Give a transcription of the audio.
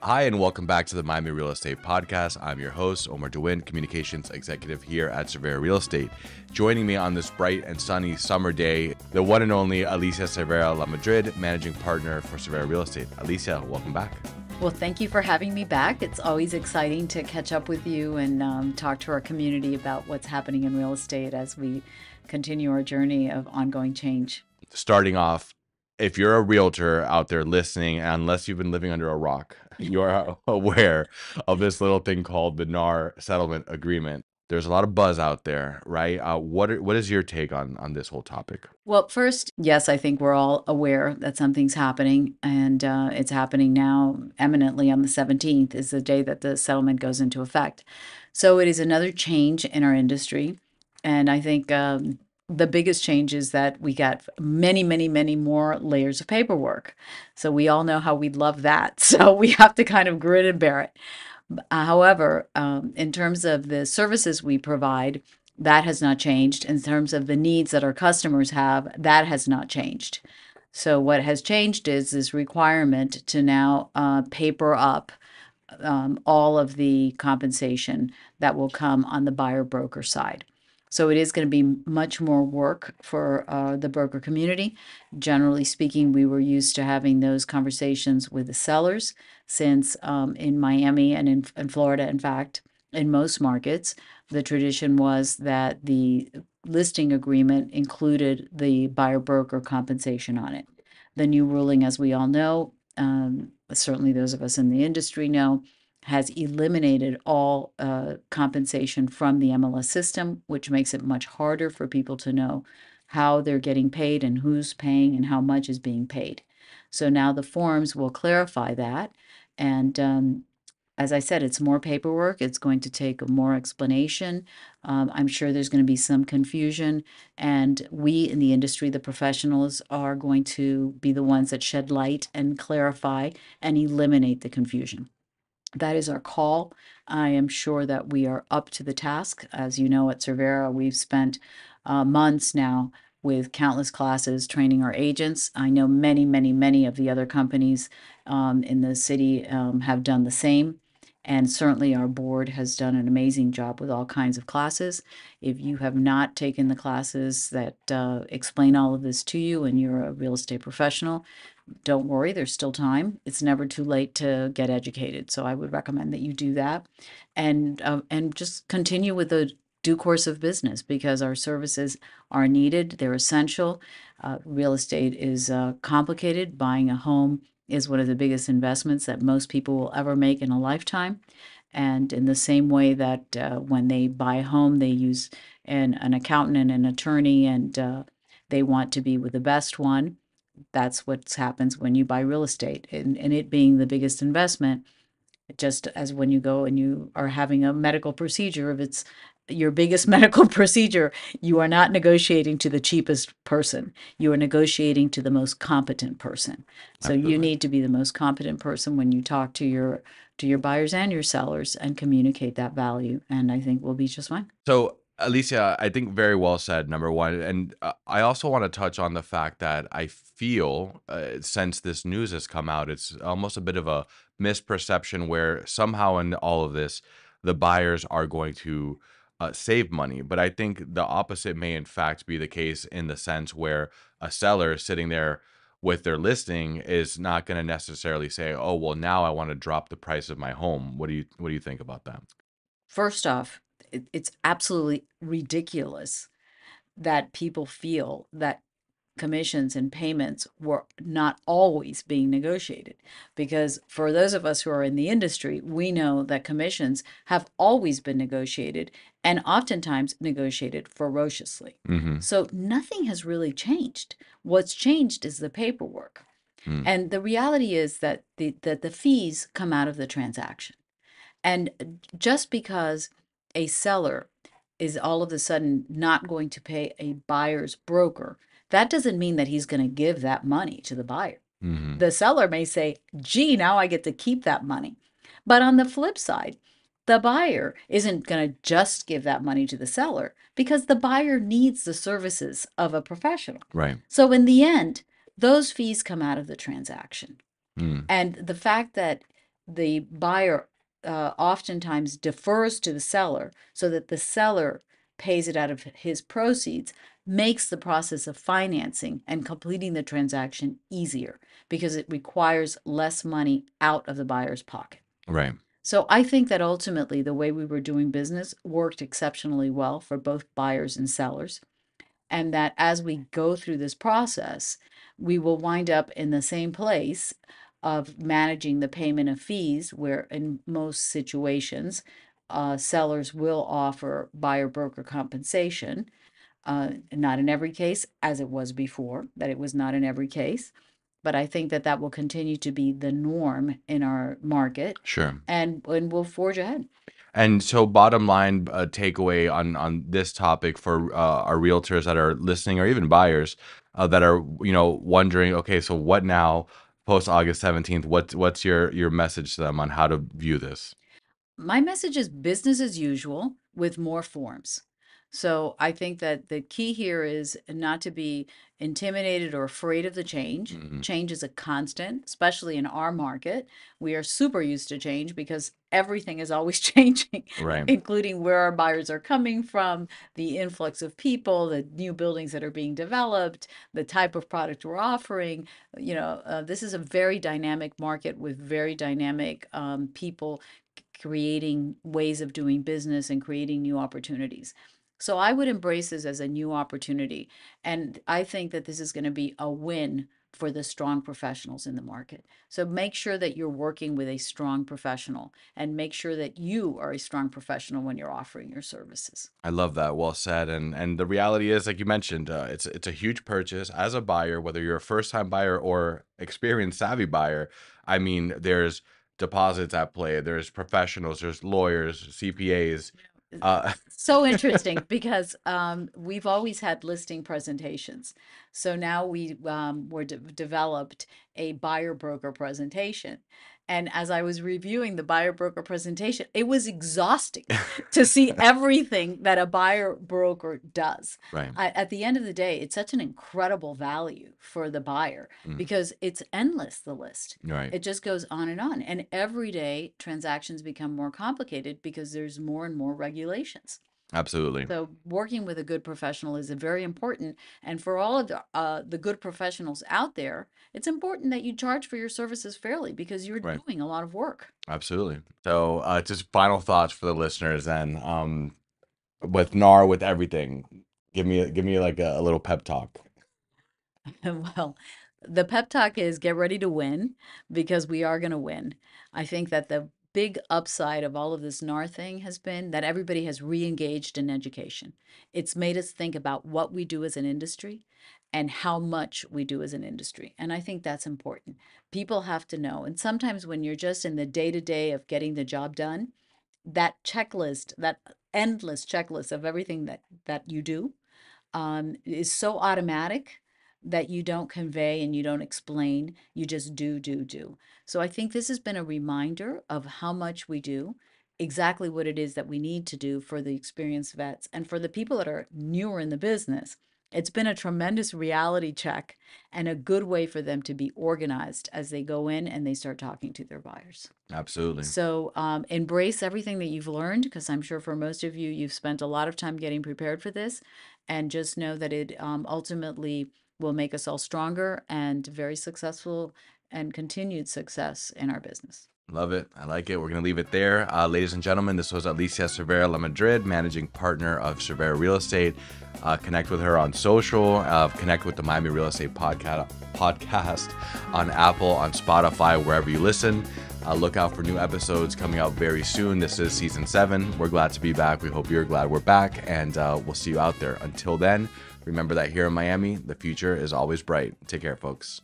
Hi, and welcome back to the Miami Real Estate Podcast. I'm your host, Omar De Windt, Communications Executive here at Cervera Real Estate. Joining me on this bright and sunny summer day, the one and only Alicia Cervera Lamadrid, Managing Partner for Cervera Real Estate. Alicia, welcome back. Well, thank you for having me back. It's always exciting to catch up with you and talk to our community about what's happening in real estate as we continue our journey of ongoing change. Starting off, if you're a realtor out there listening, unless you've been living under a rock, you're aware of this little thing called the NAR Settlement Agreement. There's a lot of buzz out there, right? What is your take on this whole topic? Well, first, yes, I think we're all aware that something's happening, and it's happening now eminently on the 17th is the day that the settlement goes into effect. So it is another change in our industry, and I think the biggest change is that we got many, many, many more layers of paperwork. So we all know how we love that. So we have to kind of grin and bear it. However, in terms of the services we provide, that has not changed. In terms of the needs that our customers have, that has not changed. So what has changed is this requirement to now paper up all of the compensation that will come on the buyer broker side. So it is going to be much more work for the broker community. Generally speaking, we were used to having those conversations with the sellers since in Miami and in Florida, in fact, in most markets, the tradition was that the listing agreement included the buyer broker compensation on it. The new ruling, as we all know, certainly those of us in the industry know, has eliminated all compensation from the MLS system, which makes it much harder for people to know how they're getting paid and who's paying and how much is being paid. So now the forms will clarify that. And as I said, it's more paperwork. It's going to take more explanation. I'm sure there's going to be some confusion. And we in the industry, the professionals, are going to be the ones that shed light and clarify and eliminate the confusion. That is our call. I am sure that we are up to the task. As you know, at Cervera, we've spent months now with countless classes training our agents. I know many, many, many of the other companies in the city have done the same. And certainly our board has done an amazing job with all kinds of classes. If you have not taken the classes that explain all of this to you and you're a real estate professional, don't worry, there's still time. It's never too late to get educated. So I would recommend that you do that, and just continue with the due course of business because our services are needed. They're essential. Real estate is complicated. Buying a home is one of the biggest investments that most people will ever make in a lifetime. And in the same way that when they buy a home, they use an accountant and an attorney, and they want to be with the best one. That's what happens when you buy real estate, and it being the biggest investment, just as when you go and you are having a medical procedure, if it's your biggest medical procedure, you are not negotiating to the cheapest person. You are negotiating to the most competent person. So you Absolutely. need to be the most competent person when you talk to your buyers and your sellers and communicate that value. And I think we'll be just fine. So, Alicia, I think very well said, number one. And I also want to touch on the fact that I feel since this news has come out, it's almost a bit of a misperception where somehow in all of this, the buyers are going to save money. But I think the opposite may, in fact, be the case in the sense where a seller sitting there with their listing is not going to necessarily say, "Oh, well, now I want to drop the price of my home." What do you think about that? First off, it's absolutely ridiculous that people feel that commissions and payments were not always being negotiated. Because for those of us who are in the industry, we know that commissions have always been negotiated and oftentimes negotiated ferociously. Mm-hmm. So nothing has really changed. What's changed is the paperwork. Mm. And the reality is that the fees come out of the transaction. And just because a seller is all of a sudden not going to pay a buyer's broker, that doesn't mean that he's going to give that money to the buyer. Mm-hmm. The seller may say, gee, now I get to keep that money. But on the flip side, the buyer isn't going to just give that money to the seller because the buyer needs the services of a professional. Right. So in the end, those fees come out of the transaction. Mm. And the fact that the buyer oftentimes defers to the seller so that the seller pays it out of his proceeds, makes the process of financing and completing the transaction easier because it requires less money out of the buyer's pocket. Right. So I think that ultimately the way we were doing business worked exceptionally well for both buyers and sellers. And that as we go through this process, we will wind up in the same place of managing the payment of fees, where in most situations, sellers will offer buyer broker compensation. Not in every case, as it was before, that it was not in every case. But I think that that will continue to be the norm in our market, Sure. and we'll forge ahead. And so, bottom line takeaway on this topic for our realtors that are listening, or even buyers that are wondering, okay, so what now post August 17th? What's your message to them on how to view this? My message is business as usual with more forms. So I think that the key here is not to be intimidated or afraid of the change. Mhm. Change is a constant, especially in our market. We are super used to change because everything is always changing, Right. including where our buyers are coming from, the influx of people, the new buildings that are being developed, the type of product we're offering. This is a very dynamic market with very dynamic people creating ways of doing business and creating new opportunities. So I would embrace this as a new opportunity. And I think that this is going to be a win for the strong professionals in the market. So make sure that you're working with a strong professional, and make sure that you are a strong professional when you're offering your services. I love that. Well said. And the reality is, like you mentioned, it's a huge purchase as a buyer, whether you're a first time buyer or experienced savvy buyer. I mean, there's deposits at play. There's professionals. There's lawyers, CPAs. Uh, So interesting because we've always had listing presentations. So now we developed a buyer broker presentation. And as I was reviewing the buyer broker presentation, it was exhausting to see everything that a buyer broker does. right. At the end of the day, it's such an incredible value for the buyer Mm, because it's endless, the list. right. It just goes on and on. And every day transactions become more complicated because there's more and more regulations. Absolutely. So working with a good professional is very important. And for all of the good professionals out there, it's important that you charge for your services fairly because you're Right. doing a lot of work. Absolutely. So, just final thoughts for the listeners, and with NAR, with everything, give me like a little pep talk. Well, the pep talk is get ready to win because we are going to win. I think that the big upside of all of this NAR thing has been that everybody has re-engaged in education. It's made us think about what we do as an industry and how much we do as an industry. And I think that's important. People have to know. And sometimes when you're just in the day-to-day of getting the job done, that checklist, that endless checklist of everything that you do is so automatic that you don't convey and you don't explain. You just do. So I think this has been a reminder of how much we do, exactly what it is that we need to do for the experienced vets and for the people that are newer in the business. It's been a tremendous reality check and a good way for them to be organized as they go in and they start talking to their buyers. Absolutely. So embrace everything that you've learned because I'm sure for most of you, you've spent a lot of time getting prepared for this. And just know that it ultimately will make us all stronger and very successful and continued success in our business. Love it. I like it. We're going to leave it there. Ladies and gentlemen, this was Alicia Cervera Lamadrid, managing partner of Cervera Real Estate. Connect with her on social. Connect with the Miami Real Estate podcast on Apple, on Spotify, wherever you listen. Look out for new episodes coming out very soon. This is season 7. We're glad to be back. We hope you're glad we're back, and we'll see you out there. Until then, remember that here in Miami, the future is always bright. Take care, folks.